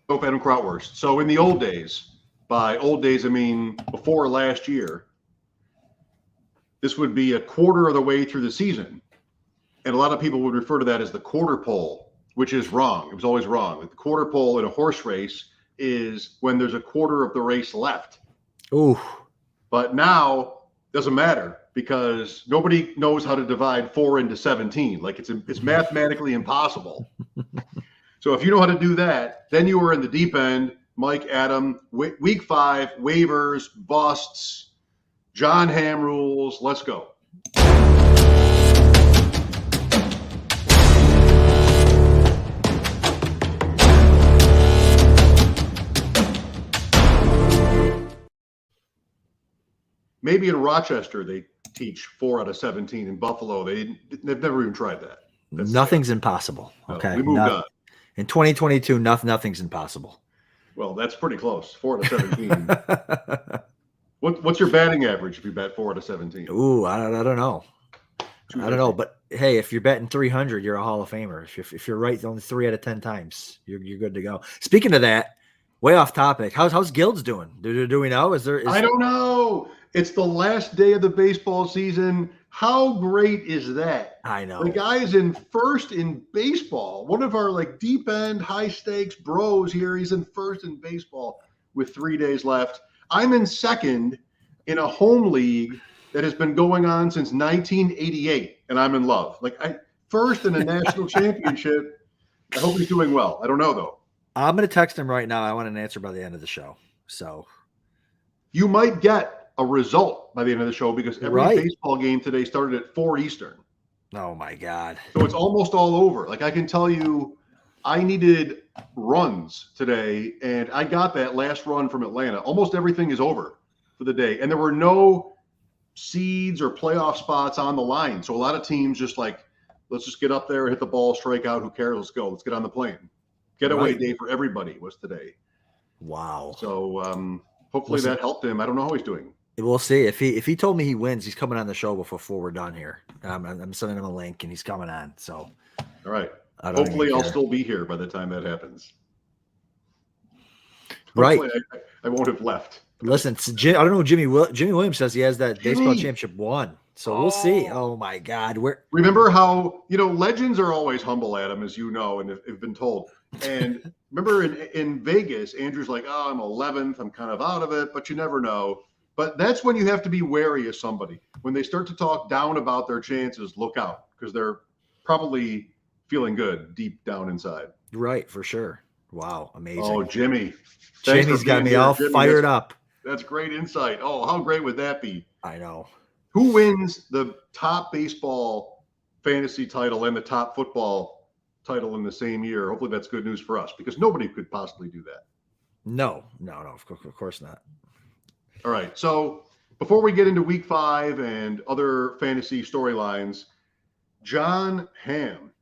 Nope, Adam Krautwurst. So in the old days, by old days I mean before last year, this would be a quarter of the way through the season. And a lot of people would refer to that as the quarter pole, which is wrong. It was always wrong. The quarter pole in a horse race is when there's a quarter of the race left. Ooh. But now doesn't matter because nobody knows how to divide 4 into 17. Like it's mathematically impossible. So if you know how to do that, then you are in the deep end. Mike, Adam, week 5, waivers, busts, John Hamm rules. Let's go. Maybe in Rochester they teach 4 out of 17. In Buffalo, they've never even tried that. Nothing's impossible. Okay, we moved on. In 2022, nothing's impossible. Well, that's pretty close. 4 out of 17. What's your batting average if you bat 4 out of 17? Ooh, I don't know. I don't know, but hey, if you're betting 300, you're a Hall of Famer. If you're right only 3 out of 10 times, you're good to go. Speaking of that, way off topic. How's Guilds doing? Do we know? I don't know. It's the last day of the baseball season. How great is that? I know. The guy is in first in baseball. One of our deep end, high stakes bros here. He's in first in baseball with 3 days left. I'm in second in a home league that has been going on since 1988, and I'm in love. First in a national championship. I hope he's doing well. I don't know though. I'm going to text him right now. I want an answer by the end of the show. So you might get a result by the end of the show because every baseball game today started at 4 Eastern. Oh my God. So it's almost all over. I can tell you, I needed runs today and I got that last run from Atlanta. Almost everything is over for the day. And there were no seeds or playoff spots on the line. So a lot of teams just let's just get up there, hit the ball, strike out. Who cares? Let's go. Let's get on the plane. Getaway day for everybody was today. Wow. So hopefully that helped him. I don't know how he's doing. We'll see. If he told me he wins, he's coming on the show before we're done here. I'm sending him a link and he's coming on. So, all right. Hopefully I'll still be here by the time that happens. Hopefully I won't have left. Listen, I don't know. Jimmy Williams says he has that baseball championship won. So we'll see. Oh my God. Remember how, legends are always humble, Adam, as you know, and have been told. And remember in Vegas, Andrew's like, oh, I'm 11th. I'm kind of out of it, but you never know. But that's when you have to be wary of somebody. When they start to talk down about their chances, look out because they're probably feeling good deep down inside. Right, for sure. Wow, amazing. Oh, Jimmy. Jimmy's got me all fired up. That's great insight. Oh, how great would that be? I know. Who wins the top baseball fantasy title and the top football title in the same year? Hopefully that's good news for us because nobody could possibly do that. No, of course not. All right. So before we get into week 5 and other fantasy storylines, John Hamm,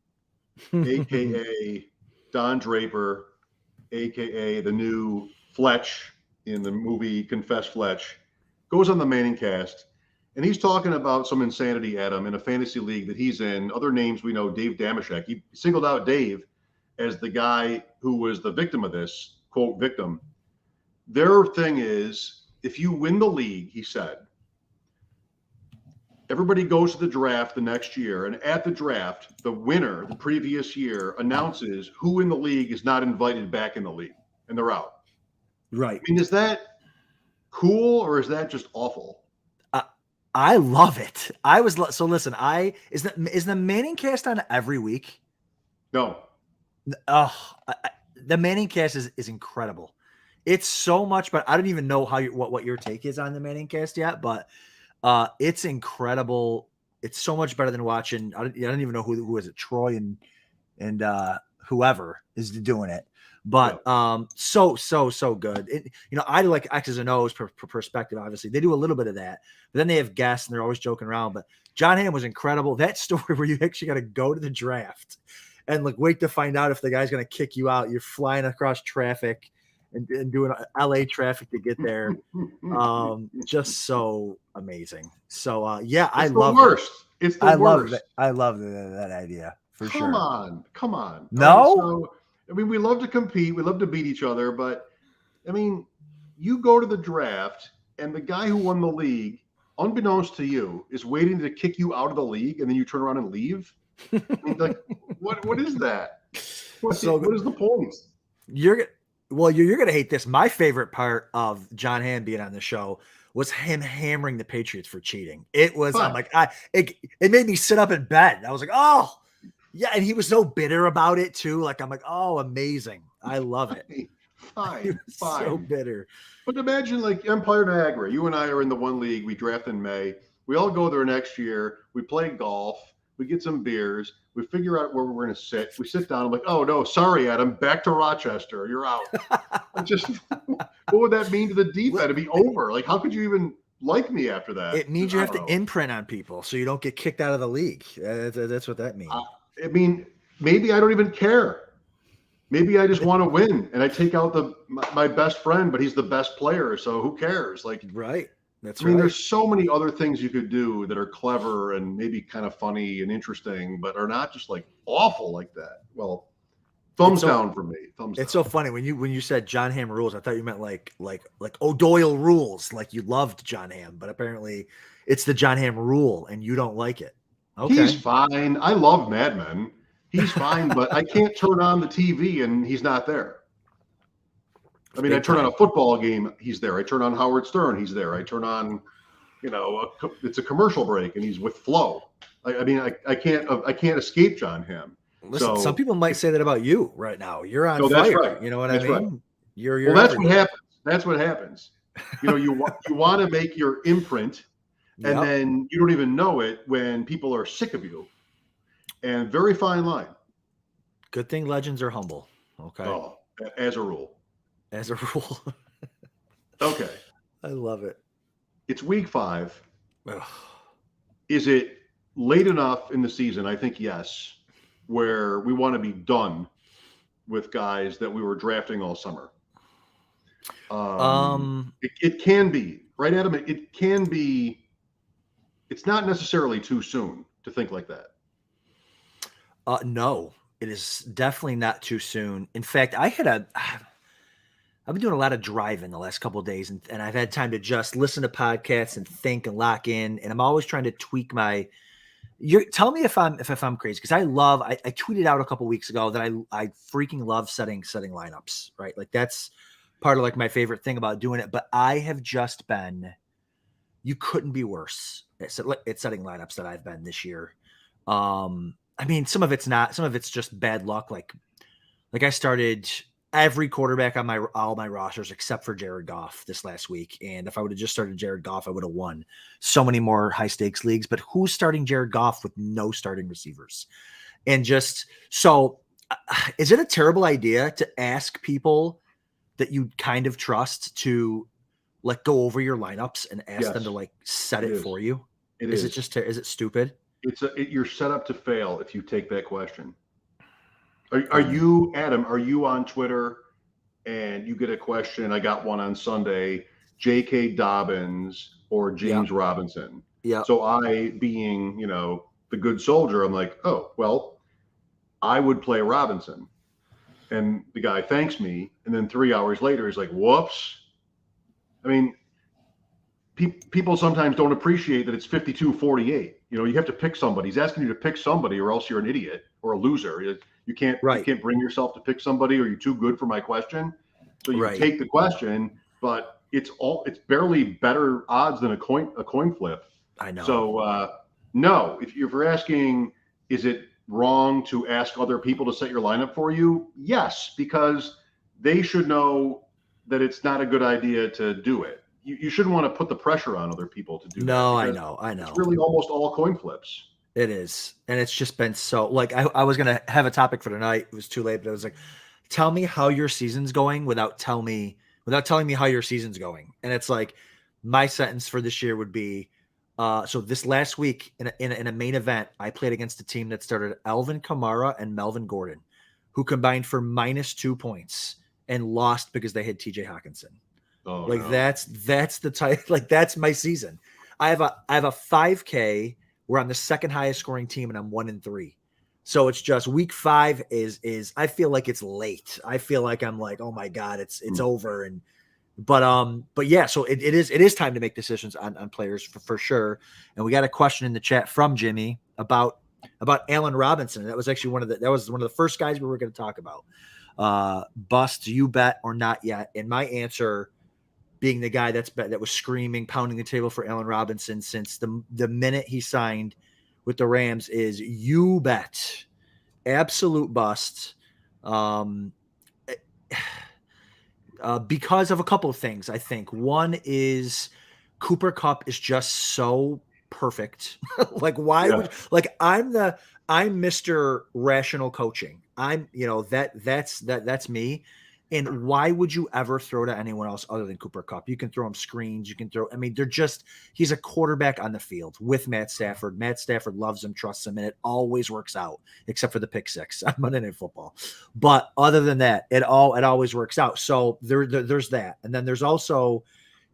a.k.a. Don Draper, a.k.a. the new Fletch in the movie Confess Fletch, goes on the Manning cast, and he's talking about some insanity, Adam, in a fantasy league that he's in. Other names we know, Dave Damashek. He singled out Dave as the guy who was the victim of this, quote, victim. Their thing is, if you win the league, he said, everybody goes to the draft the next year, and at the draft, the winner the previous year announces who in the league is not invited back in the league, and they're out. Right. I mean, is that cool or is that just awful? I love it. Listen. Is the Manning cast on every week? No. The Manning cast is incredible. It's so much, but I don't even know what your take is on the Manning cast yet, but it's incredible. It's so much better than watching. I don't even know who is it, Troy and whoever is doing it. But so good. I like X's and O's perspective. Obviously, they do a little bit of that, but then they have guests and they're always joking around. But John Hamm was incredible. That story where you actually got to go to the draft and wait to find out if the guy's going to kick you out. You're flying across traffic and doing LA traffic to get there. Just so amazing. So I love it. It's the worst. I love that idea for sure. Come on. No. Right, so I mean, we love to compete, we love to beat each other, but I mean, you go to the draft, and the guy who won the league, unbeknownst to you, is waiting to kick you out of the league, and then you turn around and leave. I mean, like, what is that? What is the point? You're gonna hate this. My favorite part of John Hamm being on the show was him hammering the Patriots for cheating. It was, Fine. I'm like, it made me sit up in bed. I was like, oh yeah, and he was so bitter about it too. Like, I'm like, oh, amazing. I love it. Fine. So bitter. But imagine like Empire Niagara. You and I are in the one league. We draft in May. We all go there next year. We play golf. We get some beers. We figure out where we're going to sit. We sit down. I'm like, oh no, sorry, Adam. Back to Rochester. You're out. What would that mean to the deep end? It'd be over. Like, how could you even like me after that? It means you have to imprint on people so you don't get kicked out of the league. That's what that means. I mean, maybe I don't even care. Maybe I just want to win, and I take out my best friend, but he's the best player, so who cares? Like, right. That's right. I mean, there's so many other things you could do that are clever and maybe kind of funny and interesting, but are not just like awful like that. Well, thumbs down for me. Thumbs down. It's so funny when you said John Hamm rules. I thought you meant like O'Doyle rules, like you loved John Hamm, but apparently it's the John Hamm rule, and you don't like it. Okay. He's fine. I love Mad Men. He's fine, but I can't turn on the TV and he's not there. I mean, I turn on a football game, he's there. I turn on Howard Stern, he's there. I turn on, it's a commercial break and he's with Flo. I mean, I can't escape John Hamm. Listen, some people might say that about you right now. You're on fire. That's right. You know what I mean? Right. You're that's what happens. That's what happens. You want to make your imprint, and then you don't even know it when people are sick of you. And very fine line. Good thing legends are humble. Okay. Oh, as a rule. As a rule. Okay. I love it. It's week 5. Ugh. Is it late enough in the season? I think yes, where we want to be done with guys that we were drafting all summer. It can be, right, Adam? It can be. It's not necessarily too soon to think like that. No, it is definitely not too soon. In fact, I've been doing a lot of driving the last couple of days, and I've had time to just listen to podcasts and think and lock in. And I'm always trying to tweak my. Tell me if I'm crazy, because I tweeted out a couple of weeks ago that I freaking love setting lineups, right? Like that's part of like my favorite thing about doing it. But I have just been. You couldn't be worse at setting lineups that I've been this year. I mean, some of it's not. Some of it's just bad luck. Like I started every quarterback on all my rosters except for Jared Goff this last week. And if I would have just started Jared Goff, I would have won so many more high stakes leagues. But who's starting Jared Goff with no starting receivers? And just so, is it a terrible idea to ask people that you kind of trust to like go over your lineups and ask them to like set it for you? Is it stupid? You're set up to fail if you take that question. Are you, Adam, are you on Twitter and you get a question? I got one on Sunday, J.K. Dobbins or James Robinson. Yeah. So I, being, the good soldier, I'm like, oh, well, I would play Robinson. And the guy thanks me. And then 3 hours later, he's like, whoops. I mean, people sometimes don't appreciate that it's 52-48. You have to pick somebody. He's asking you to pick somebody, or else you're an idiot or a loser. You can't bring yourself to pick somebody, or you're too good for my question. So you take the question, but it's barely better odds than a coin flip. I know. So no, if you're asking, is it wrong to ask other people to set your lineup for you? Yes, because they should know that it's not a good idea to do it. You shouldn't want to put the pressure on other people to do that. No, I know. It's really almost all coin flips. It is. And it's just been so, like, I was going to have a topic for tonight. It was too late, but I was like, tell me how your season's going without telling me how your season's going. And it's like, my sentence for this year would be, so this last week in a main event, I played against a team that started Alvin Kamara and Melvin Gordon, who combined for -2 points and lost because they had TJ Hawkinson. Oh, like no. that's the type, like that's my season. I have a 5K where I'm the second highest scoring team and I'm 1-3. So it's just week 5 is I feel like it's late. I feel like I'm like, oh my God, it's over. And but yeah, so it is time to make decisions on players for sure. And we got a question in the chat from Jimmy about Allen Robinson. That was actually one of the first guys we were going to talk about. Bust, you bet or not yet? And my answer, being the guy that was screaming, pounding the table for Allen Robinson since the minute he signed with the Rams, is you bet. Absolute bust. Because of a couple of things, I think. One is Cooper Kupp is just so perfect. Like, why would I'm Mr. Rational Coaching. That's me. And why would you ever throw to anyone else other than Cooper Kupp? You can throw him screens. You can throw. I mean, he's a quarterback on the field with Matt Stafford. Matt Stafford loves him, trusts him, and it always works out, except for the pick six on Monday Night Football. But other than that, it always works out. So there's that. And then there's also,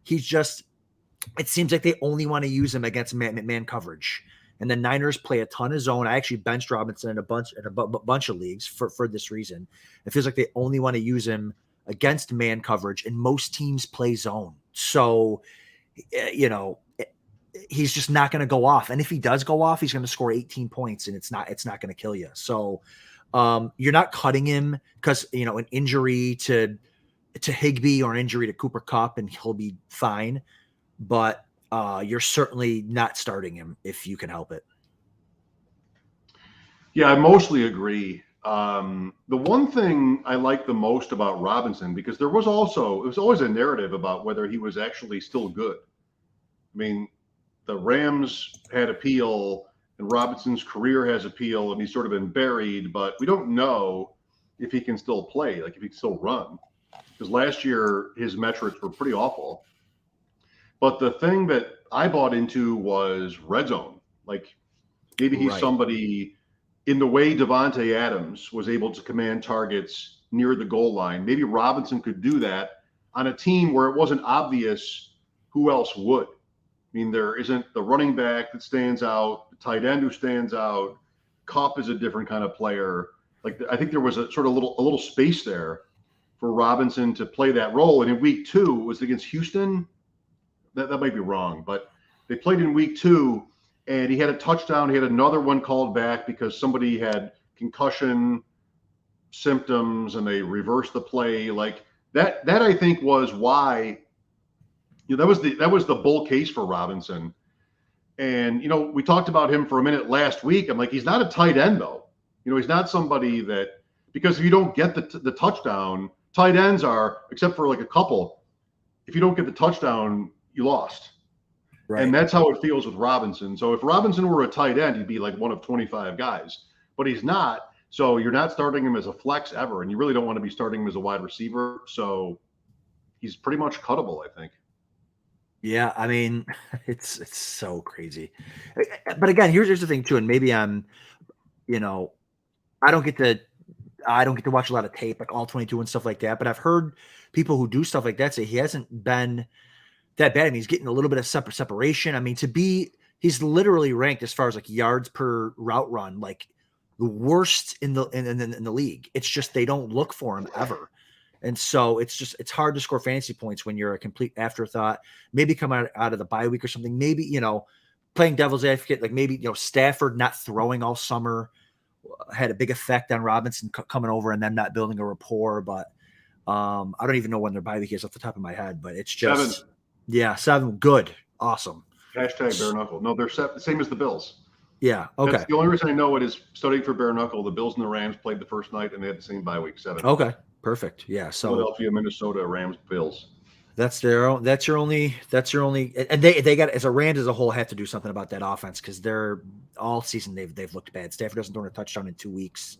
it seems like they only want to use him against man coverage. And the Niners play a ton of zone. I actually benched Robinson in a bunch of leagues for this reason. It feels like they only want to use him against man coverage, and most teams play zone. So, he's just not going to go off. And if he does go off, he's going to score 18 points, and it's not going to kill you. So, you're not cutting him because an injury to Higbee or an injury to Cooper Kupp, and he'll be fine. But you're certainly not starting him if you can help it. Yeah, I mostly agree. The one thing I like the most about Robinson, because it was always a narrative about whether he was actually still good. I mean, the Rams had appeal and Robinson's career has appeal, and he's sort of been buried, but we don't know if he can still play, like if he can still run. Because last year his metrics were pretty awful. But the thing that I bought into was red zone. Like, maybe he's somebody in the way Devontae Adams was able to command targets near the goal line. Maybe Robinson could do that on a team where it wasn't obvious who else would. I mean, there isn't the running back that stands out, the tight end who stands out. Kupp is a different kind of player. Like, I think there was a sort of a little space there for Robinson to play that role. And in week 2, it was against Houston. That might be wrong, but they played in week 2, and he had a touchdown. He had another one called back because somebody had concussion symptoms, and they reversed the play. Like that I think was why, that was the bull case for Robinson. And we talked about him for a minute last week. I'm like, he's not a tight end though. He's not somebody that, because if you don't get the touchdown, tight ends are, except for like a couple, if you don't get the touchdown, you lost. Right. And that's how it feels with Robinson. So if Robinson were a tight end, he'd be like one of 25 guys, but he's not. So you're not starting him as a flex ever, and you really don't want to be starting him as a wide receiver. So he's pretty much cuttable, I think. Yeah, I mean, it's so crazy. But again, here's the thing too, and maybe I'm, I don't get to watch a lot of tape, like all 22 and stuff like that. But I've heard people who do stuff like that say he hasn't been that bad. I mean, he's getting a little bit of separation. I mean, he's literally ranked as far as like yards per route run, like the worst in the league. It's just they don't look for him ever. And so it's hard to score fantasy points when you're a complete afterthought. Maybe come out of the bye week or something. Maybe, playing devil's advocate, like maybe, Stafford not throwing all summer had a big effect on Robinson coming over and then not building a rapport. But I don't even know when their bye week is off the top of my head, but it's just 7. Yeah, 7. Good. Awesome. Hashtag bare knuckle. No, they're the same as the Bills. Yeah. Okay. That's the only reason I know it is studying for bare knuckle. The Bills and the Rams played the first night, and they had the same bye week, 7. Okay. Perfect. Yeah. So Philadelphia, Minnesota, Rams, Bills. That's your only, and they got, as a Rams as a whole, have to do something about that offense, because they're all season they've looked bad. Stafford doesn't throw a touchdown in 2 weeks,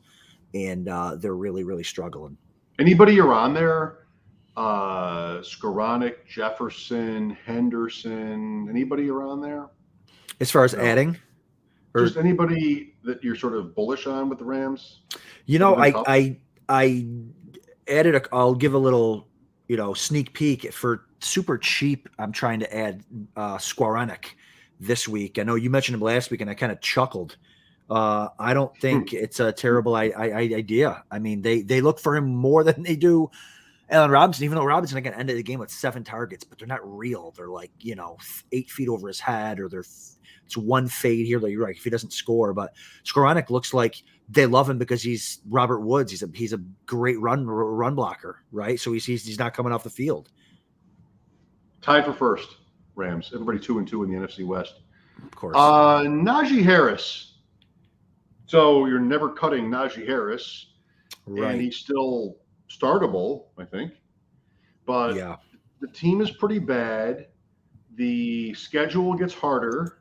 and they're really, really struggling. Anybody you're on there? Skoranek, Jefferson, Henderson, anybody around there? As far as adding? Or just anybody that you're sort of bullish on with the Rams? I added I'll give a little, sneak peek for super cheap. I'm trying to add Skoranek this week. I know you mentioned him last week, and I kind of chuckled I don't think it's a terrible idea. I mean, they look for him more than they do Allen Robinson, even though Robinson again ended the game with 7 targets, but they're not real. They're like, 8 feet over his head, or it's one fade here. Like you're right, if he doesn't score, but Skoranek looks like they love him because he's Robert Woods. He's a great run blocker, right? So he's not coming off the field. Tied for first, Rams. Everybody 2-2 in the NFC West. Of course. Najee Harris. So you're never cutting Najee Harris, right? And he's still startable, I think. But yeah, the team is pretty bad. The schedule gets harder.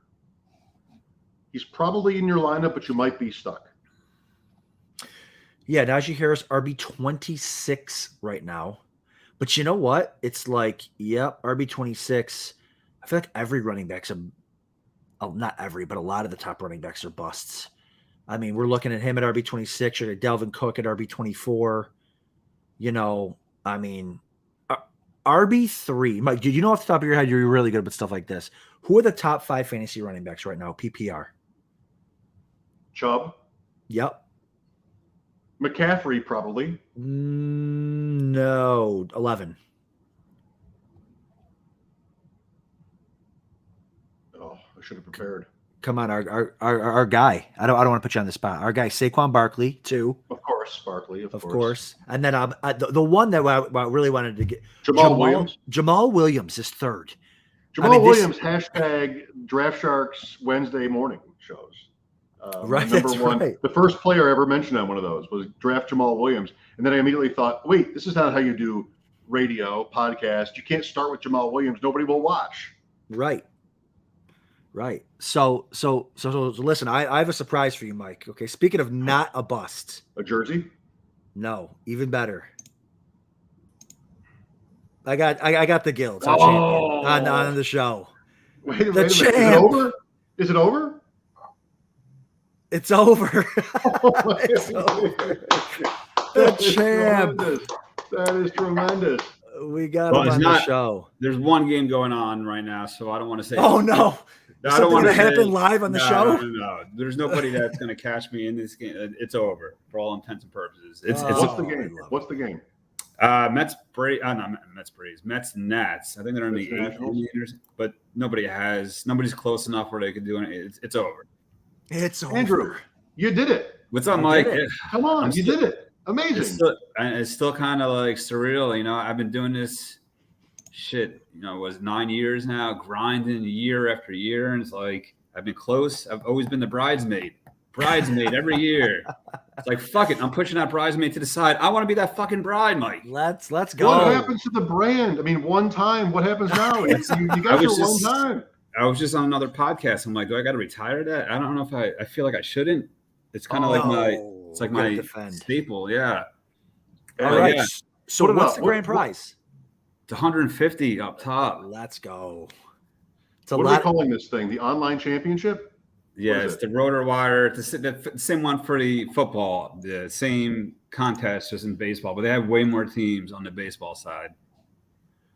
He's probably in your lineup, but you might be stuck. Yeah, Najee Harris, RB 26 right now. But you know what? It's like, RB 26. I feel like every running back's not every, but a lot of the top running backs are busts. I mean, we're looking at him at RB 26, or Delvin Cook at RB 24. I mean, RB 3. Mike, do you know off the top of your head, you're really good with stuff like this? Who are the top 5 fantasy running backs right now? PPR. Chubb. Yep. McCaffrey, probably. No, 11. Oh, I should have prepared. Come on, our guy. I don't want to put you on the spot. Our guy, Saquon Barkley, 2. Of course, Barkley. Of course. And then the one that I really wanted to get Jamal Williams. Jamal Williams is 3rd. Williams hashtag Draft Sharks Wednesday morning shows. Right, number that's one. right. The first player I ever mentioned on one of those was draft Jamal Williams, and then I immediately thought, wait, this is not how you do radio podcast. You can't start with Jamal Williams. Nobody will watch. Right. So listen, I have a surprise for you, Mike. Okay. Speaking of not a bust. A jersey? No, even better. I got the guild on the show. Wait a minute. Is it over? Is it over? It's over. It's over. The champ. That is tremendous. We got him on the show. There's one game going on right now, so I don't want to say. Oh no! I don't want to happen live on the show. No, there's nobody that's going to catch me in this game. It's over for all intents and purposes. What's the game? What's the game? Mets Nats. I think they're in the 8th, but nobody's close enough where they could do it. It's over. It's over. Andrew, you did it. What's up, Mike? Come on, you did it. Amazing. It's still kind of like surreal. I've been doing this shit, was 9 years now, grinding year after year. And it's like, I've been close. I've always been the bridesmaid every year. It's like, fuck it. I'm pushing that bridesmaid to the side. I want to be that fucking bride, Mike. Let's go. What happens to the brand? I mean, one time, what happens now? You got your one time. I was just on another podcast. I'm like, do I got to retire that? I don't know if I feel like I shouldn't. It's kind of like my staple. Yeah. All right. Yeah. So what's the grand prize? It's 150 up top. Let's go. What are we calling this thing? The online championship? Yeah, it's the Rotor Wire. It's the same one for the football. The same contest, just in baseball, but they have way more teams on the baseball side.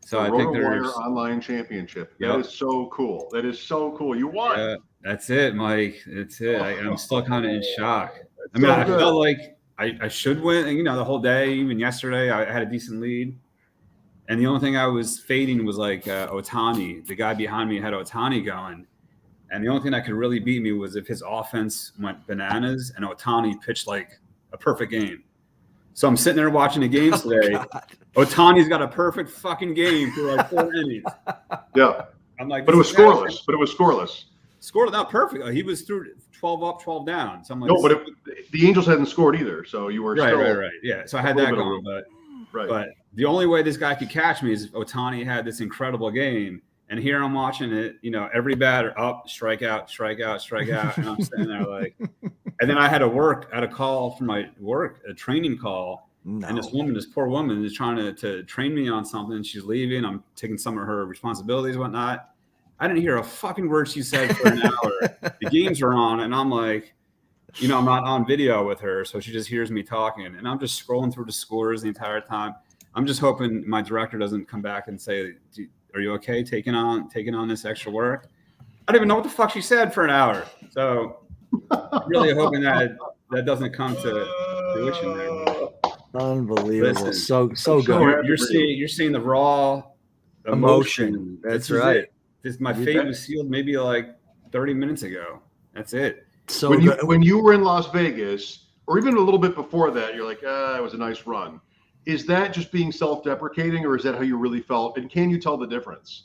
So I think there's online championship. Yep. That is so cool. That is so cool. You won. Yeah, that's it, Mike. That's it. I'm still kind of in shock. I mean, I felt like I should win. The whole day, even yesterday, I had a decent lead. And the only thing I was fading was like Ohtani. The guy behind me had Ohtani going. And the only thing that could really beat me was if his offense went bananas and Ohtani pitched like a perfect game. So I'm sitting there watching the games today. Ohtani's got a perfect fucking game for like 4 innings. Yeah. I'm like, but it was scoreless. Scored not perfect. He was through 12 up, 12 down. So I'm like, no, but the Angels hadn't scored either. So you were right. Yeah. So I had that going. But the only way this guy could catch me is if Ohtani had this incredible game. And here I'm watching it, every batter up, strike out. And I'm sitting there like, and then I had a call from my work, a training call. No. And this poor woman is trying to train me on something. She's leaving. I'm taking some of her responsibilities and whatnot. I didn't hear a fucking word she said for an hour. The games are on. And I'm like, I'm not on video with her. So she just hears me talking. And I'm just scrolling through the scores the entire time. I'm just hoping my director doesn't come back and say, are you okay taking on this extra work? I don't even know what the fuck she said for an hour. So really hoping that doesn't come to fruition there. Unbelievable. Listen, so good. You're seeing the raw emotion. That's this right. My fate was sealed maybe like 30 minutes ago. That's it. So when you were in Las Vegas, or even a little bit before that, you're like, it was a nice run. Is that just being self-deprecating, or is that how you really felt? And can you tell the difference?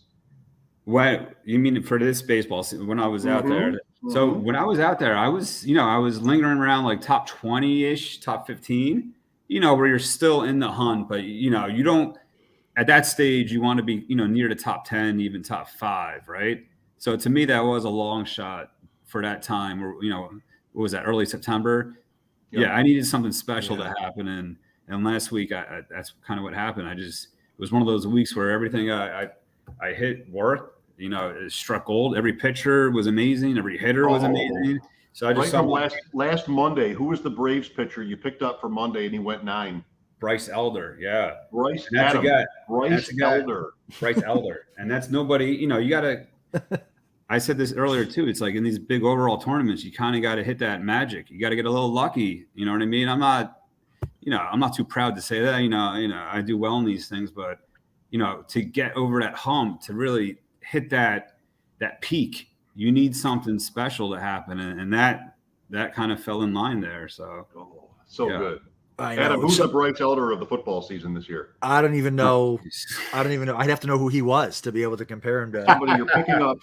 What you mean for this baseball season when I was out there? So when I was out there, I was lingering around like top 20-ish, top 15, where you're still in the hunt, but you don't at that stage, you want to be, near the top 10, even top 5, right? So to me, that was a long shot for that time, or, what was that, early September? Yep. Yeah, I needed something special to happen. And last week, that's kind of what happened. It was one of those weeks where everything I hit worked. It struck gold. Every pitcher was amazing. Every hitter was amazing. So I just from last Monday, who was the Braves pitcher you picked up for Monday and he went 9? Bryce Elder, yeah. Bryce Elder. Bryce Elder. And that's nobody, you got to – I said this earlier too. It's like in these big overall tournaments, you kind of got to hit that magic. You got to get a little lucky. You know what I mean? I'm not too proud to say that. I do well in these things. But, to get over that hump, to really hit that peak, you need something special to happen. And that kind of fell in line there. So, good. Adam, who's the Bryce Elder of the football season this year? I don't even know. I'd have to know who he was to be able to compare him to somebody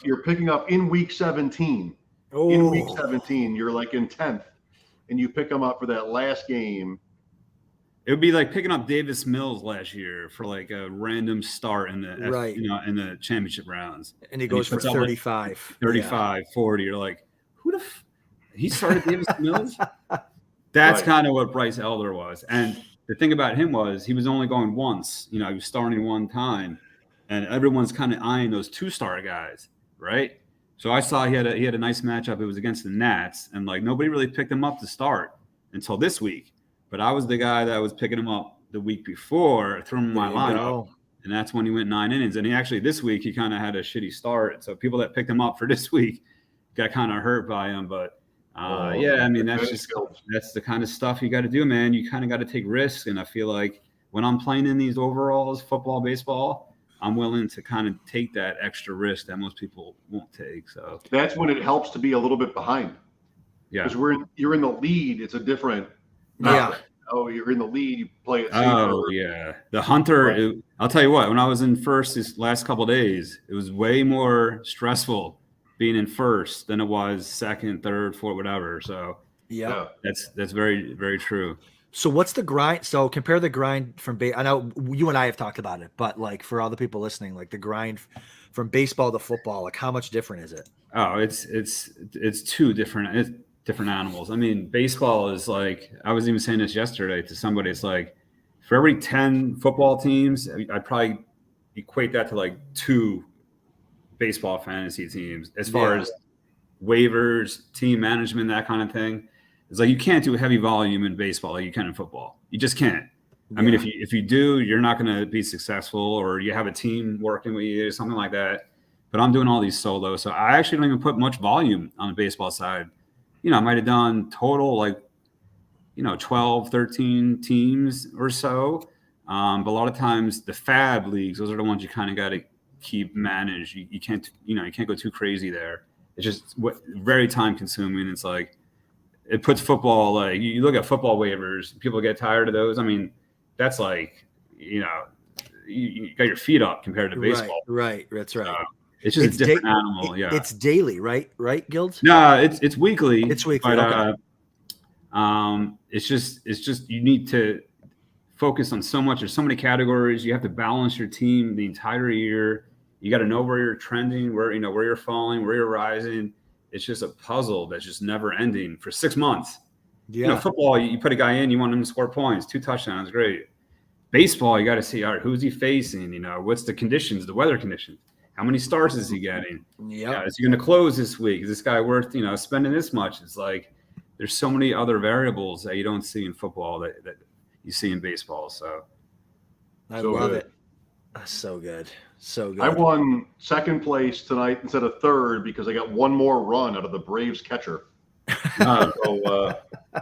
you're picking up in week 17. Oh. In week 17, you're like in 10th, and you pick him up for that last game. It would be like picking up Davis Mills last year for like a random start in the in the championship rounds, and he goes for 35, 40. You're like, who the he started Davis Mills? That's kind of what Bryce Elder was. And the thing about him was he was only going once. He was starting one time. And everyone's kind of eyeing those 2-star guys, right? So I saw he had a nice matchup. It was against the Nats. And, nobody really picked him up to start until this week. But I was the guy that was picking him up the week before, threw him in my lineup. And that's when he went 9 innings. And this week, he kind of had a shitty start. So people that picked him up for this week got kind of hurt by him. But that's the kind of stuff you got to do, man. You kind of got to take risks. And I feel like when I'm playing in these overalls, football, baseball, I'm willing to kind of take that extra risk that most people won't take. So that's when it helps to be a little bit behind. Yeah. Because you're in the lead. It's a different. Yeah. Oh, you're in the lead. You play it. Oh, yeah. The hunter, I'll tell you what, when I was in first these last couple of days, it was way more stressful being in first than it was second, third, fourth, whatever. So that's very, very true. So what's the grind? So compare the grind from I know you and I have talked about it, but for all the people listening, the grind from baseball to football, how much different is it? Oh, it's two different animals. I mean, baseball is I was even saying this yesterday to somebody. It's like for every 10 football teams, I'd probably equate that to 2 baseball fantasy teams as far as waivers, team management, that kind of thing. It's you can't do heavy volume in baseball like you can in football. You just can't. I mean, if you do, you're not going to be successful, or you have a team working with you or something like that. But I'm doing all these solo, so I actually don't even put much volume on the baseball side. I might have done total 12, 13 teams or so. But a lot of times the fab leagues, those are the ones you kind of got to keep managed. You can't go too crazy there. It's just very time consuming. It's it puts football, you look at football waivers, people get tired of those. I mean, that's you got your feet up compared to baseball. Right. That's right. It's just a different animal. Yeah. It's daily, right, Guilds? No, it's weekly. It's weekly. But, it's just you need to focus on so much. There's so many categories. You have to balance your team the entire year. You got to know where you're trending, where you're falling, where you're rising. It's just a puzzle that's just never ending for 6 months. Yeah. Football, you put a guy in, you want him to score points, 2 touchdowns, great. Baseball, you got to see, all right, who's he facing? What's the conditions, the weather conditions? How many starts is he getting? Yeah. Is he going to close this week? Is this guy worth, spending this much? It's there's so many other variables that you don't see in football that you see in baseball. So I love it. So good. So good. I won second place tonight instead of third because I got one more run out of the Braves catcher. So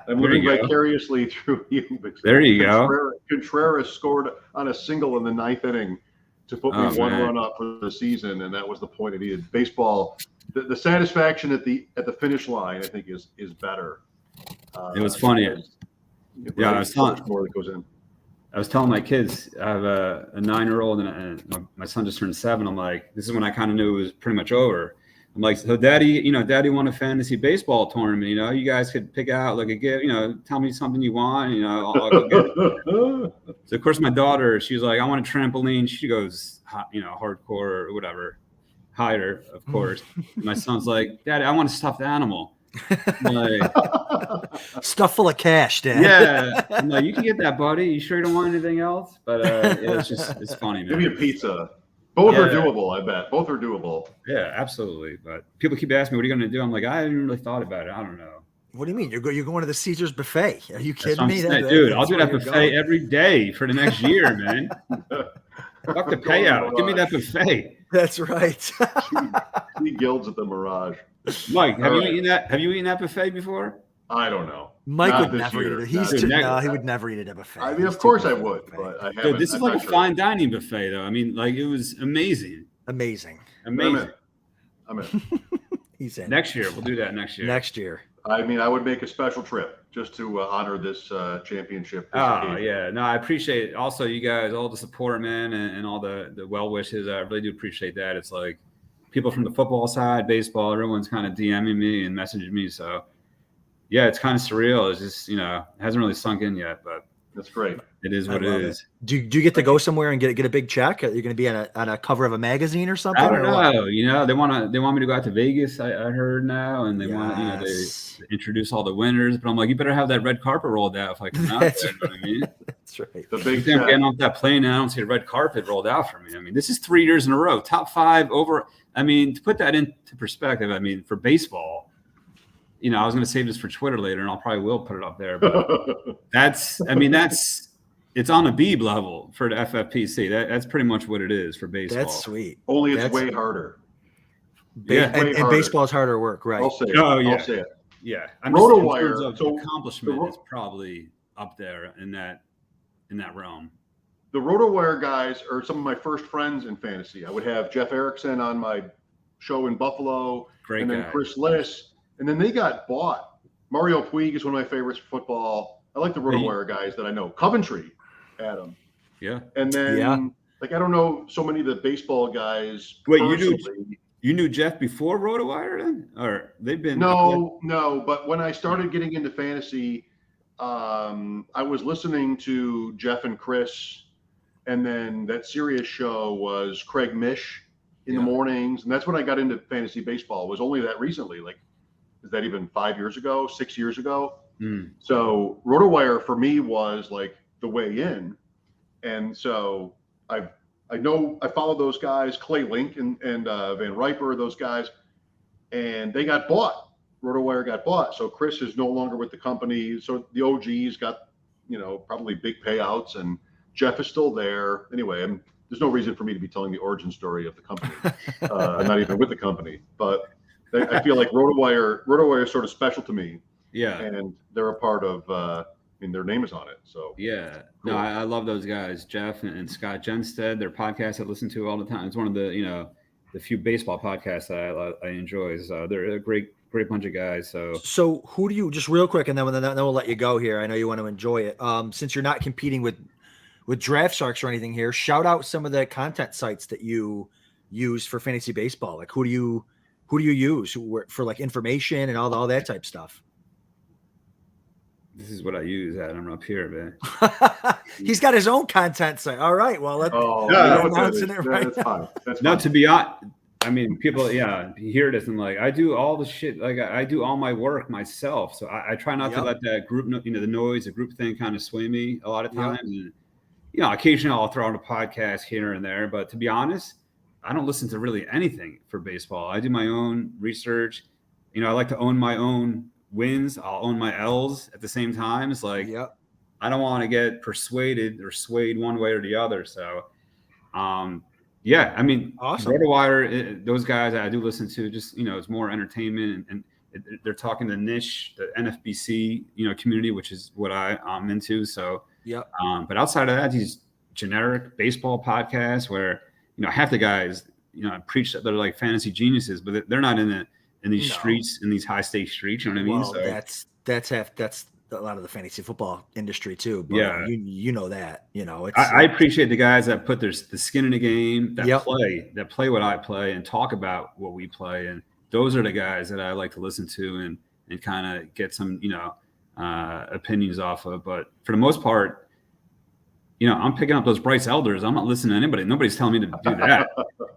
I'm living vicariously through you. There you go. Contreras scored on a single in the 9th inning to put me one run up for the season, and that was the point it needed. Baseball, the satisfaction at the finish line, I think, is better. It was funny. Yeah, I was telling more that goes in. I was telling my kids, I have a 9-year-old and my son just turned 7. I'm like, this is when I kind of knew it was pretty much over. I'm like, so Daddy won a fantasy baseball tournament. You guys could pick out like a gift. Tell me something you want. I'll go get it. So of course my daughter, she's like, I want a trampoline. She goes, hardcore or whatever, higher, of course. My son's like, Daddy, I want a stuffed animal. Like, stuff full of cash, Dad. Yeah, I'm like, you can get that, buddy. You sure you don't want anything else? But it's funny, man. Give me a pizza. Both are doable, I bet. Both are doable. Yeah, absolutely. But people keep asking me, what are you going to do? I'm like, I haven't really thought about it. I don't know. What do you mean? You're going to the Caesars buffet? Are you kidding me? Dude, I'll do that buffet every day for the next year, man. Fuck the payout. Give me that buffet. That's right. He gilds at the Mirage. Mike, have you eaten that? Have you eaten that buffet before? I don't know. Mike would never eat it. He would never eat it at a buffet. I mean, of course I would, but I haven't. Dude, this is like a fine dining buffet, though. I mean, like, it was amazing. Amazing. I'm in. He's in. Next year, we'll do that next year. I mean, I would make a special trip just to honor this championship. Yeah. No, I appreciate it. Also, you guys, all the support, man, and all the well wishes. I really do appreciate that. It's like people from the football side, baseball, everyone's kind of DMing me and messaging me. So, yeah, it's kind of surreal. It's just, it hasn't really sunk in yet, but that's great. It is what it is. Do you get to go somewhere and get a big check? Are you going to be on a cover of a magazine or something? I don't know. They want me to go out to Vegas. I heard now, and they want they introduce all the winners. But I'm like, you better have that red carpet rolled out if I come out there. You know what I mean? That's right. The big thing, getting off that plane and I don't see a red carpet rolled out for me. I mean, this is 3 years in a row, top 5 over. I mean, to put that into perspective, I mean, for baseball, I was going to save this for Twitter later, and I'll probably will put it up there. But it's on a Beeb level for the FFPC. That's pretty much what it is for baseball. That's sweet. Only it's way harder. And baseball is harder work, right? I'll say it. I'll say it. Yeah. RotoWire. So accomplishment is probably up there in that realm. The RotoWire guys are some of my first friends in fantasy. I would have Jeff Erickson on my show in Buffalo, and then Chris Liss, and then they got bought. Mario Puig is one of my favorites for football. I like the RotoWire guys that I know. Coventry, Adam. Yeah. And then, I don't know so many of the baseball guys. Wait, you knew Jeff before RotoWire then? Or they've been. No. But when I started getting into fantasy, I was listening to Jeff and Chris. And then that Sirius show was Craig Mish in the mornings. And that's when I got into fantasy baseball. It was only that recently. Like, is that even 5 years ago, 6 years ago? So RotoWire for me was like the way in. And so I follow those guys, Clay Link and Van Riper, those guys, and they got bought. RotoWire got bought. So Chris is no longer with the company. So the OGs got, probably big payouts, and Jeff is still there. Anyway, there's no reason for me to be telling the origin story of the company. I'm not even with the company, but I feel like RotoWire is sort of special to me. Yeah. And they're a part of, their name is on it. So yeah, cool. No, I love those guys, Jeff and Scott Jenstead. Their podcast I listen to all the time. It's one of the few baseball podcasts that I enjoy. So they're a great bunch of guys. So who do you, just real quick, and then we'll let you go here. I know you want to enjoy it. Since you're not competing with Draft Sharks or anything here, shout out some of the content sites that you use for fantasy baseball. Like who do you use for like information and all that type stuff? This is what I use, Adam, up here, man. He's got his own content site. All right. Well, that's fine. No, to be honest, I mean, people, hear this and like, I do all the shit. Like I do all my work myself. So I try not to let that group, the noise, the group thing kind of sway me a lot of times. And, occasionally I'll throw on a podcast here and there, but to be honest, I don't listen to really anything for baseball. I do my own research. I like to own my own wins. I'll own my L's at the same time. It's like, I don't want to get persuaded or swayed one way or the other. So, awesome. RotoWire, those guys I do listen to, just, it's more entertainment and they're talking the niche, the NFBC, community, which is what I'm into. So, but outside of that, these generic baseball podcasts where, half the guys, preach that they're like fantasy geniuses, but they're not in these streets, in these high stakes streets. You know what I mean? So that's a lot of the fantasy football industry too. But yeah, you know that. I appreciate the guys that put the skin in the game, that play what I play and talk about what we play, and those are the guys that I like to listen to and kind of get some opinions off of. But for the most part, I'm picking up those Bryce Elders. I'm not listening to anybody. Nobody's telling me to do that.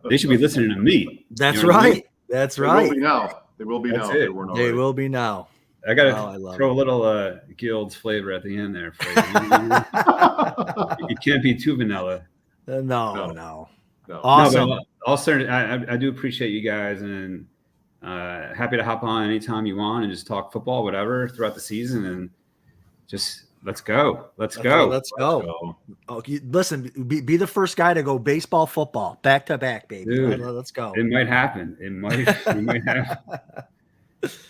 They should be listening to me. That's right. I mean? That's right. They will be now. They will be now. I got to throw a little Guild's flavor at the end there. For you. It can't be too vanilla. No. Awesome. I do appreciate you guys, and happy to hop on anytime you want and just talk football, whatever, throughout the season, and just let's go. Let's go. Okay, listen, be the first guy to go baseball, football, back to back, baby. Dude, let's go. It might happen. It might happen.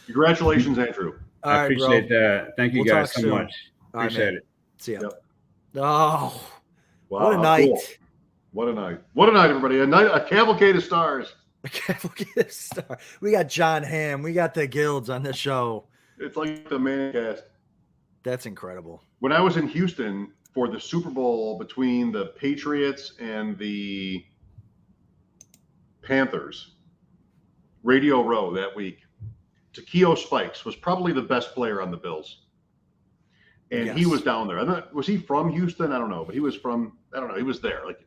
Congratulations, Andrew. I appreciate that. Thank you guys so much. Appreciate it. See ya. Yep. Oh, wow, what a night. Cool. What a night, everybody. A cavalcade of stars. A cavalcade of stars. We got John Hamm. We got the Guilds on the show. It's like the main cast. That's incredible. When I was in Houston for the Super Bowl between the Patriots and the Panthers, Radio Row that week, Taquio Spikes was probably the best player on the Bills. And he was down there. Was he from Houston? I don't know, but he was from, he was there. Like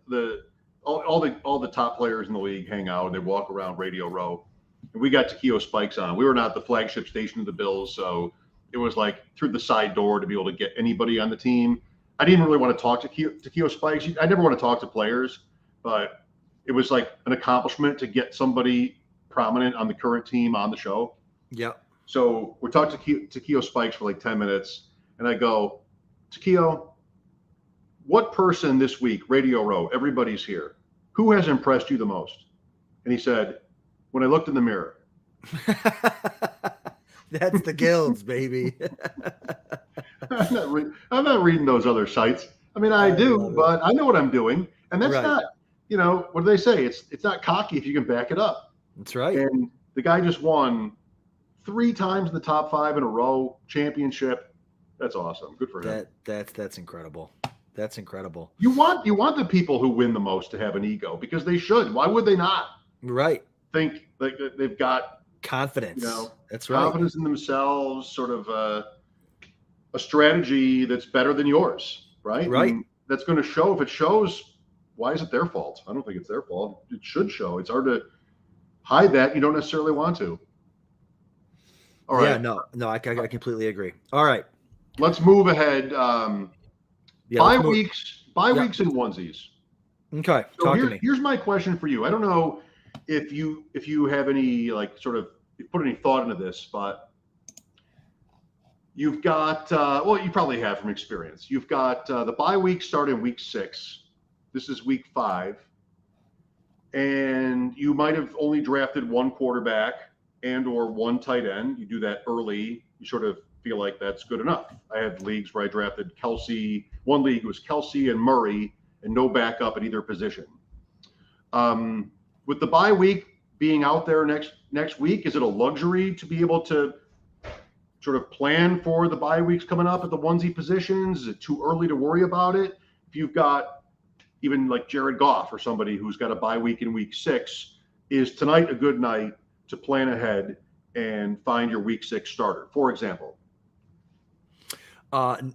all the top players in the league hang out and they walk around Radio Row. And we got Taquio Spikes on. We were not the flagship station of the Bills, so it was like through the side door to be able to get anybody on the team. I didn't really want to talk to Taquio Spikes. I never want to talk to players, but it was like an accomplishment to get somebody prominent on the current team on the show. Yep. So we're talking to Taquio Spikes for like 10 minutes, and I go, Taquio, what person this week, Radio Row, everybody's here, who has impressed you the most? And he said, when I looked in the mirror. That's the Guilds, baby. I'm not reading those other sites. I mean, I do, but I know what I'm doing. And that's not, what do they say? It's not cocky if you can back it up. That's right. And the guy just won 3 times in the top 5 in a row championship. That's awesome. Good for him. That's incredible. That's incredible. You want the people who win the most to have an ego, because they should. Why would they not? Right. Think like they've got confidence. That's right. Confidence in themselves, sort of a strategy that's better than yours, right? Right. And that's going to show. If it shows, why is it their fault? I don't think it's their fault. It should show. It's hard to hide that. You don't necessarily want to. All right. Yeah, no, I completely agree. All right. Let's move ahead. Bye weeks and onesies. Okay. So Talk to me. Here's my question for you. I don't know if you have any you put any thought into this, but you've got you probably have from experience. You've got the bye week start in week 6. This is week 5, and you might have only drafted 1 quarterback and or 1 tight end. You do that early. You sort of feel like that's good enough. I had leagues where I drafted Kelsey. One league was Kelsey and Murray, and no backup at either position. With the bye week being out there next week, is it a luxury to be able to sort of plan for the bye weeks coming up at the onesie positions? Is it too early to worry about it? If you've got even like Jared Goff or somebody who's got a bye week in week 6, is tonight a good night to plan ahead and find your week 6 starter, for example?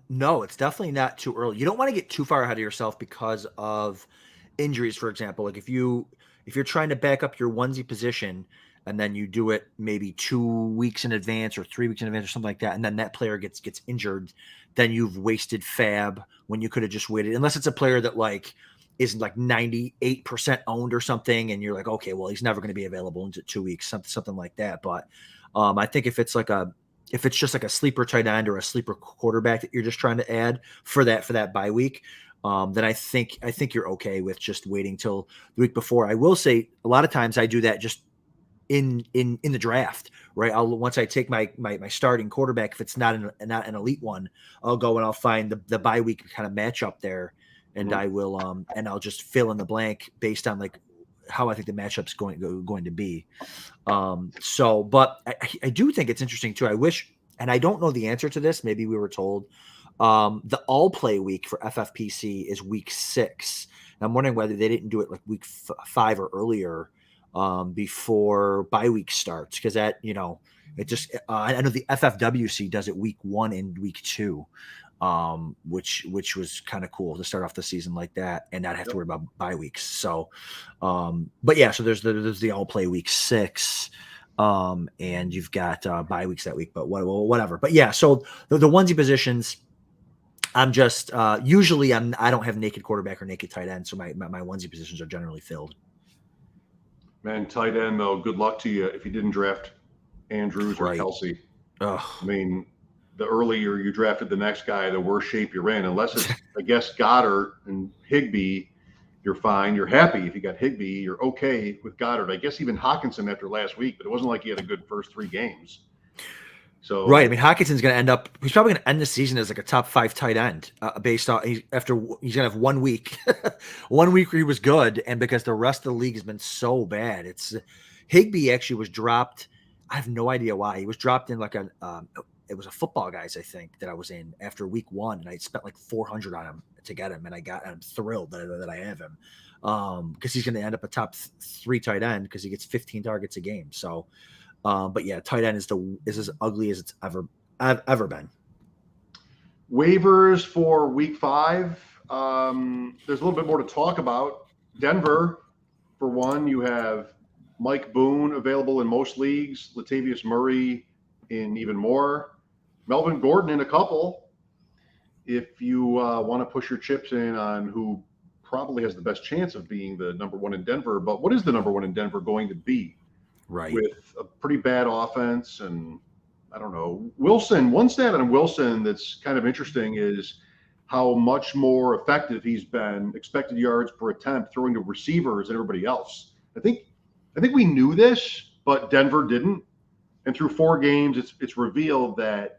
No, it's definitely not too early. You don't want to get too far ahead of yourself because of injuries, for example. Like if you're trying to back up your onesie position and then you do it maybe 2 weeks in advance or 3 weeks in advance or something like that, and then that player gets injured, then you've wasted fab when you could have just waited. Unless it's a player that like is like 98% owned or something, and you're like, okay, well, he's never going to be available in 2 weeks, something like that. But I think if it's just like a sleeper tight end or a sleeper quarterback that you're just trying to add for that bye week, then I think you're okay with just waiting till the week before. I will say a lot of times I do that just in the draft, right? Once I take my starting quarterback, if it's not an elite one, I'll go and I'll find the bye week kind of matchup there, and I will and I'll just fill in the blank based on like how I think the matchup's going to be. So, but I do think it's interesting too. I wish, and I don't know the answer to this. Maybe we were told the all play week for FFPC is week 6. And I'm wondering whether they didn't do it like week 5 or earlier before bye week starts. Cause that, it just, I know the FFWC does it week 1 and week 2. Which was kind of cool to start off the season like that and not have to worry about bye weeks. So, but yeah, so there's the all play week 6, and you've got bye weeks that week, but whatever. But yeah, so the onesie positions, I'm just usually I don't have naked quarterback or naked tight end, so my onesie positions are generally filled. Man, tight end though, good luck to you if you didn't draft Andrews or Kelsey. I mean, the earlier you drafted the next guy, the worse shape you're in. Unless it's, I guess, Goddard and Higbee, you're fine. You're happy if you got Higbee. You're okay with Goddard. I guess even Hawkinson after last week, but it wasn't like he had a good first 3 games. So right. I mean, Hawkinson's going to end up. He's probably going to end the season as like a top 5 tight end, based on he's going to have 1 week, 1 week where he was good, and because the rest of the league has been so bad, it's Higbee actually was dropped. I have no idea why he was dropped in like it was a Football Guys, I think, that I was in after week 1, and I spent like $400 on him to get him, and I'm thrilled that I have him because he's going to end up a top 3 tight end because he gets 15 targets a game. So, but yeah, tight end is as ugly as it's ever been. Waivers for week 5. There's a little bit more to talk about. Denver, for one, you have Mike Boone available in most leagues, Latavius Murray in even more, Melvin Gordon in a couple. If you want to push your chips in on who probably has the best chance of being the number 1 in Denver, but what is the number 1 in Denver going to be? Right. With a pretty bad offense, and I don't know, Wilson. One stat on Wilson that's kind of interesting is how much more effective he's been, expected yards per attempt, throwing to receivers and everybody else. I think we knew this, but Denver didn't. And through 4 games, it's revealed that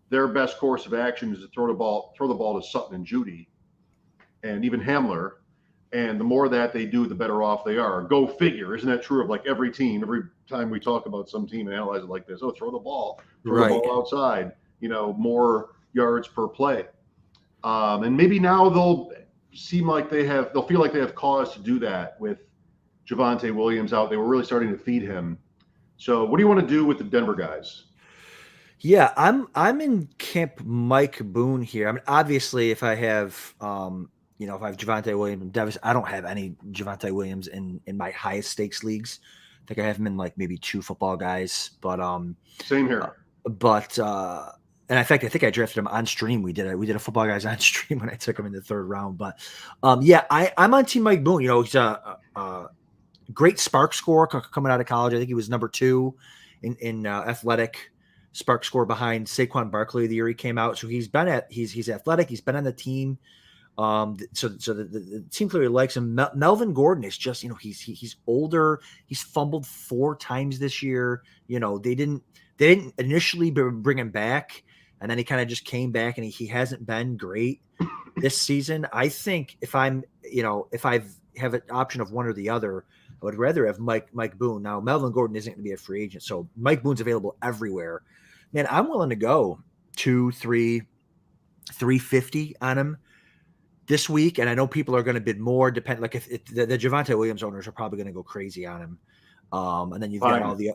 their best course of action is to throw the ball to Sutton and Judy, and even Hamler. And the more that they do, the better off they are. Go figure. Isn't that true of like every team? Every time we talk about some team and analyze it like this, throw the ball outside, more yards per play. And maybe now they'll feel like they have cause to do that with Javonte Williams out. They were really starting to feed him. So what do you want to do with the Denver guys? Yeah, I'm in camp Mike Boone here. I mean, obviously, if I have if I have Javonte Williams and Davis, I don't have any Javonte Williams in my highest stakes leagues. I think I have him in like maybe 2 Football Guys, but same here. And in fact, I think I drafted him on stream. We did a Football Guys on stream when I took him in the 3rd round. But yeah, I'm on Team Mike Boone. He's a great SPARQ score coming out of college. I think he was number 2 in athletic SPARQ score behind Saquon Barkley the year he came out. So he's athletic. He's been on the team. So the team clearly likes him. Melvin Gordon is just, he's older. He's fumbled 4 times this year. They didn't initially bring him back, and then he kind of just came back, and he hasn't been great this season. I think if I have an option of one or the other, I would rather have Mike Boone. Now, Melvin Gordon isn't going to be a free agent, so Mike Boone's available everywhere. Man, I'm willing to go 2, 3, 350 on him this week, and I know people are going to bid more. Like if the Javonte Williams owners are probably going to go crazy on him, and then you've got all the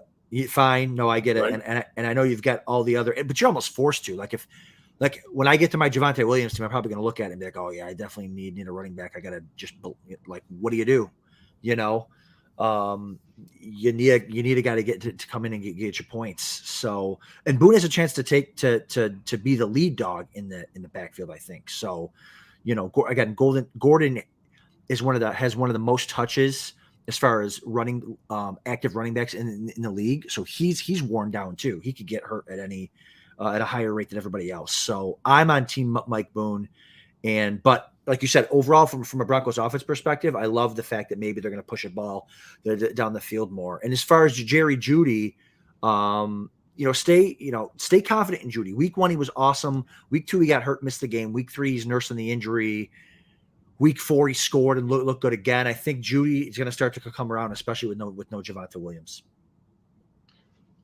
fine. No, I get it, right. and I know you've got all the other, but you're almost forced to. Like when I get to my Javonte Williams team, I'm probably going to look at it and be like, oh yeah, I definitely need a running back. I got to just like, what do you do? You need a guy to get to come in and get your points. So, and Boone has a chance to be the lead dog in the backfield, I think. So, again, Gordon is has one of the most touches as far as running active running backs in the league. So he's worn down too. He could get hurt at a higher rate than everybody else. So I'm on Team Mike Boone, but like you said, overall from a Broncos offense perspective, I love the fact that maybe they're going to push a ball down the field more. And as far as Jerry Jeudy, stay confident in Jeudy. Week 1, he was awesome. Week 2, he got hurt, missed the game. Week 3, he's nursing the injury. Week 4, he scored and looked good again. I think Jeudy is going to start to come around, especially with no Javonte Williams.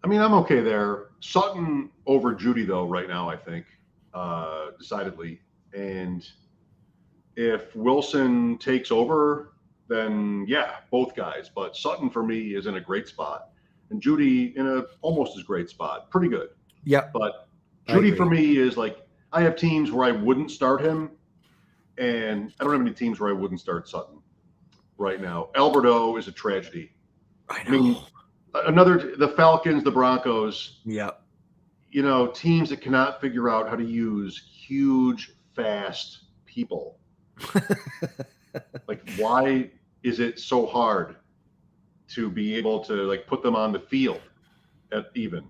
I mean, I'm okay there. Sutton over Jeudy though right now, I think, decidedly. And if Wilson takes over, then yeah, both guys. But Sutton for me is in a great spot, and Jeudy in a almost as great spot. Pretty good. Yeah. But Jeudy for me is like, I have teams where I wouldn't start him, and I don't have any teams where I wouldn't start Sutton right now. Alberto is a tragedy. I know. I mean, the Falcons, the Broncos. Yeah. Teams that cannot figure out how to use huge, fast people. Like, why is it so hard to be able to like put them on the field at even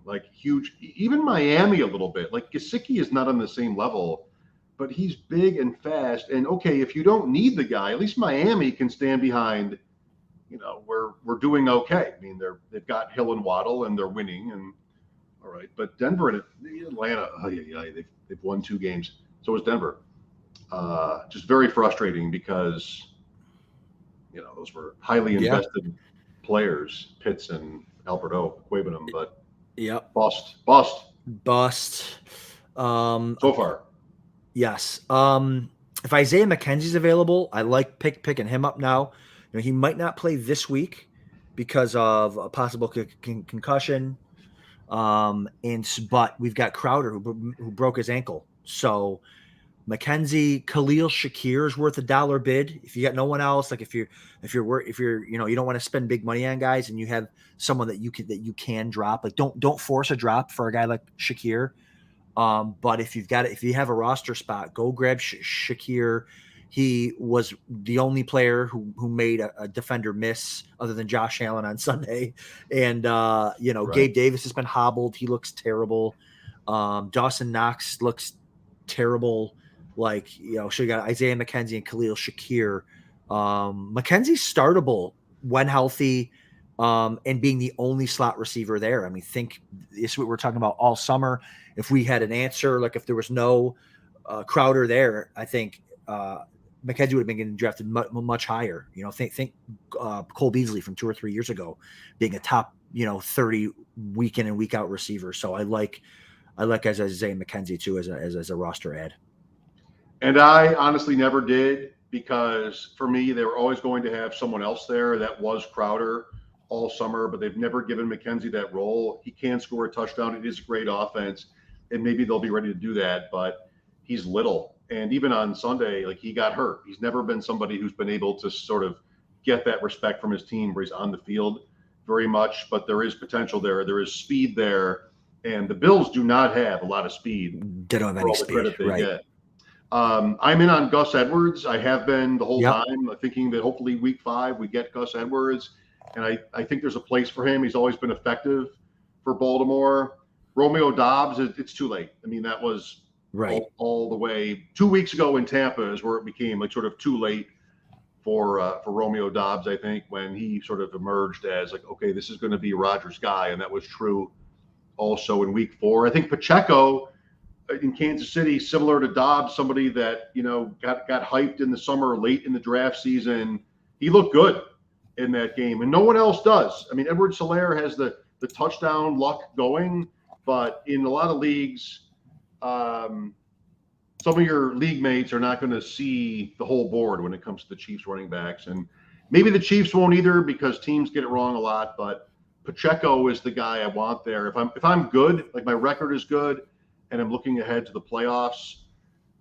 Miami a little bit. Like Gesicki is not on the same level, but he's big and fast. And okay, if you don't need the guy, at least Miami can stand behind. We're doing okay. I mean, they've got Hill and Waddle and they're winning, and all right. But Denver and Atlanta, they've won 2 games. So is Denver. Just very frustrating because those were highly invested players, Pitts and Alberto Quabenham, but bust. So far. Yes. If Isaiah McKenzie's available, I like picking him up now. He might not play this week because of a possible concussion. But we've got Crowder who broke his ankle. So McKenzie, Khalil Shakir is worth $1 bid. If you got no one else, like if you're you don't want to spend big money on guys and you have someone that you can drop, like don't force a drop for a guy like Shakir. But if you have a roster spot, go grab Shakir. He was the only player who made a defender miss other than Josh Allen on Sunday. And, right. Gabe Davis has been hobbled. He looks terrible. Dawson Knox looks terrible. So you got Isaiah McKenzie and Khalil Shakir. McKenzie's startable when healthy, and being the only slot receiver there. I mean, it's what we're talking about all summer. If we had an answer, like if there was no Crowder there, I think McKenzie would have been getting drafted much higher. Think Cole Beasley from 2 or 3 years ago being a top 30 week in and week out receiver. So I like Isaiah McKenzie too as a roster ad. And I honestly never did, because for me they were always going to have someone else there that was Crowder all summer, but they've never given McKenzie that role. He can score a touchdown. It is a great offense, and maybe they'll be ready to do that, but he's little. And even on Sunday, like, he got hurt. He's never been somebody who's been able to sort of get that respect from his team where he's on the field very much, but there is potential there. There is speed there, and the Bills do not have a lot of speed. They don't have any speed, right? Get. I'm in on Gus Edwards. I have been the whole time, thinking that hopefully week 5 we get Gus Edwards, and I think there's a place for him. He's always been effective for Baltimore. Romeo Doubs, it's too late. I mean, that was right all the way 2 weeks ago in Tampa is where it became like sort of too late for Romeo Doubs, I think, when he sort of emerged as like, okay, this is going to be Rodgers' guy, and that was true also in week 4. I think Pacheco in Kansas City, similar to Dobbs, somebody that got hyped in the summer, late in the draft season. He looked good in that game, and no one else does. I mean, Edwards-Helaire has the touchdown luck going, but in a lot of leagues, some of your league mates are not going to see the whole board when it comes to the Chiefs running backs, and maybe the Chiefs won't either because teams get it wrong a lot. But Pacheco is the guy I want there. If I'm good, like my record is good, and I'm looking ahead to the playoffs,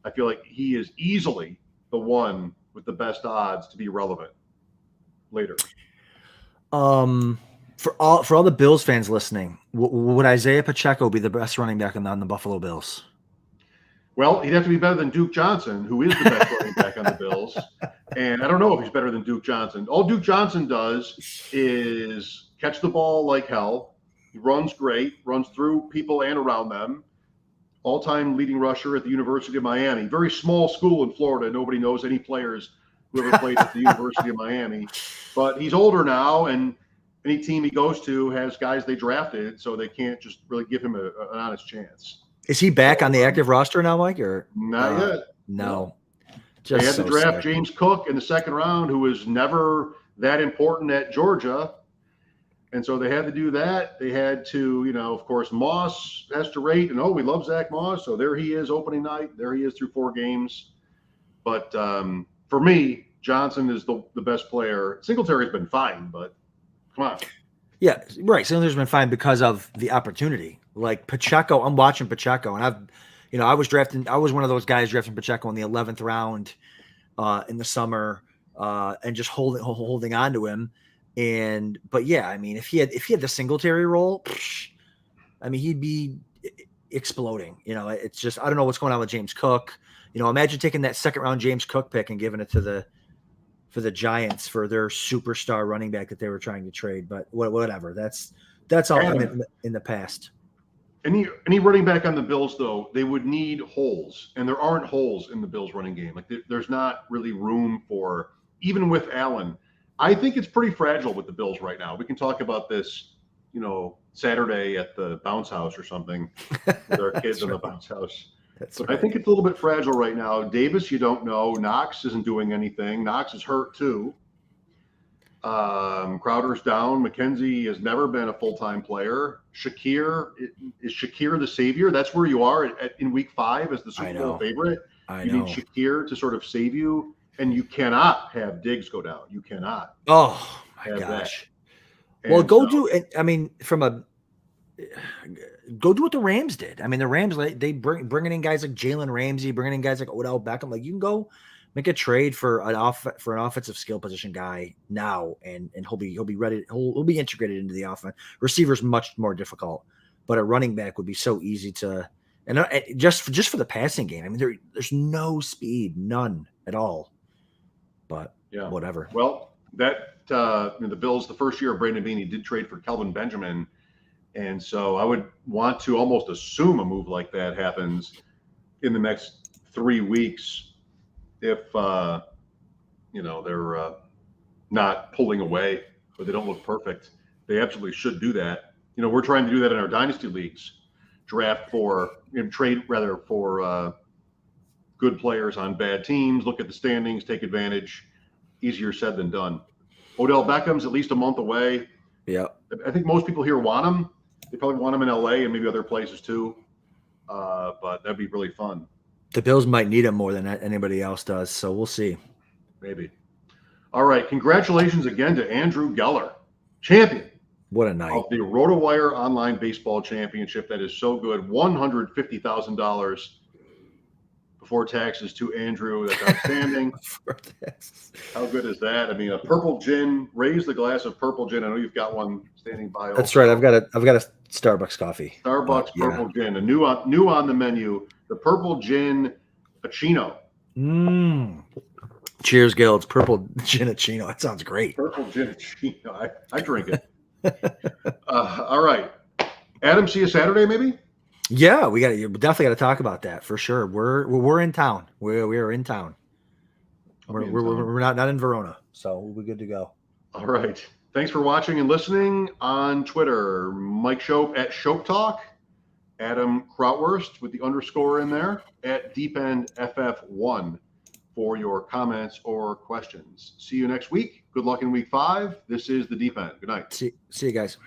I feel like he is easily the one with the best odds to be relevant later. For all the Bills fans listening, would Isaiah Pacheco be the best running back on the Buffalo Bills? Well, he'd have to be better than Duke Johnson, who is the best running back on the Bills. And I don't know if he's better than Duke Johnson. All Duke Johnson does is catch the ball like hell. He runs great, runs through people and around them. all-time leading rusher at the University of Miami. Very small school in Florida. Nobody knows any players who ever played at the University of Miami. But he's older now, and any team he goes to has guys they drafted, so they can't just really give him an honest chance. Is he back on the active roster now, Mike? Or not yet? No. They had to draft James Cook in the second round, who was never that important at Georgia. And so they had to do that. They had to, of course, Moss has to rate. And, we love Zach Moss. So there he is opening night. There he is through 4 games. But for me, Johnson is the best player. Singletary's been fine, but come on. Yeah, right. Singletary's been fine because of the opportunity. Like Pacheco, I'm watching Pacheco. And I was one of those guys drafting Pacheco in the 11th round in the summer and just holding on to him. But yeah, I mean, if he had the Singletary role, I mean, he'd be exploding. It's just, I don't know what's going on with James Cook. Imagine taking that second round James Cook pick and giving it for the Giants for their superstar running back that they were trying to trade. But whatever, that's all in the past. Any running back on the Bills, though, they would need holes, and there aren't holes in the Bills running game. Like there's not really room for, even with Allen. I think it's pretty fragile with the Bills right now. We can talk about this, Saturday at the bounce house or something with our kids in the bounce house. But I think it's a little bit fragile right now. Davis, you don't know. Knox isn't doing anything. Knox is hurt too. Crowder's down. McKenzie has never been a full-time player. Is Shakir the savior? That's where you are in week 5 as the Super Bowl favorite. You need Shakir to sort of save you. And you cannot have Diggs go down. You cannot. Oh my gosh. Well, go do what the Rams did. I mean, the Rams, they bringing in guys like Jalen Ramsey, bringing in guys like Odell Beckham. Like, you can go make a trade for an offensive skill position guy now, and he'll be ready. He'll be integrated into the offense. Receiver's much more difficult, but a running back would be so easy to. And just for the passing game, I mean, there's no speed, none at all. But yeah, whatever. Well, the Bills, the first year of Brandon Beane, did trade for Kelvin Benjamin. And so I would want to almost assume a move like that happens in the next 3 weeks if, they're not pulling away or they don't look perfect. They absolutely should do that. We're trying to do that in our dynasty leagues, trade for good players on bad teams, look at the standings, take advantage. Easier said than done. Odell Beckham's at least a month away. Yeah. I think most people here want him. They probably want him in LA and maybe other places too. But that'd be really fun. The Bills might need him more than anybody else does, so we'll see. Maybe. All right. Congratulations again to Andrew Geller, champion. What a night. Of the RotoWire Online Baseball Championship. That is so good. $150,000 before taxes to Andrew. That's outstanding. How good is that? I mean, a purple gin. Raise the glass of purple gin. I know you've got one standing by. That's right. I've got a Starbucks coffee. Starbucks purple gin. A new on the menu. The purple gin Chino. Cheers, Gil. It's purple gin Chino. That sounds great. Purple gin Chino. I drink it. All right. Adam, see you Saturday, maybe? Yeah, we definitely got to talk about that for sure. We're in town. We are in town. We're not in Verona, so we'll be good to go. All right. Thanks for watching and listening on Twitter. Mike Shope at Shope Talk. Adam Krautwurst with the underscore in there at DeepEndFF1 for your comments or questions. See you next week. Good luck in week 5. This is the Deep End. Good night. See you guys.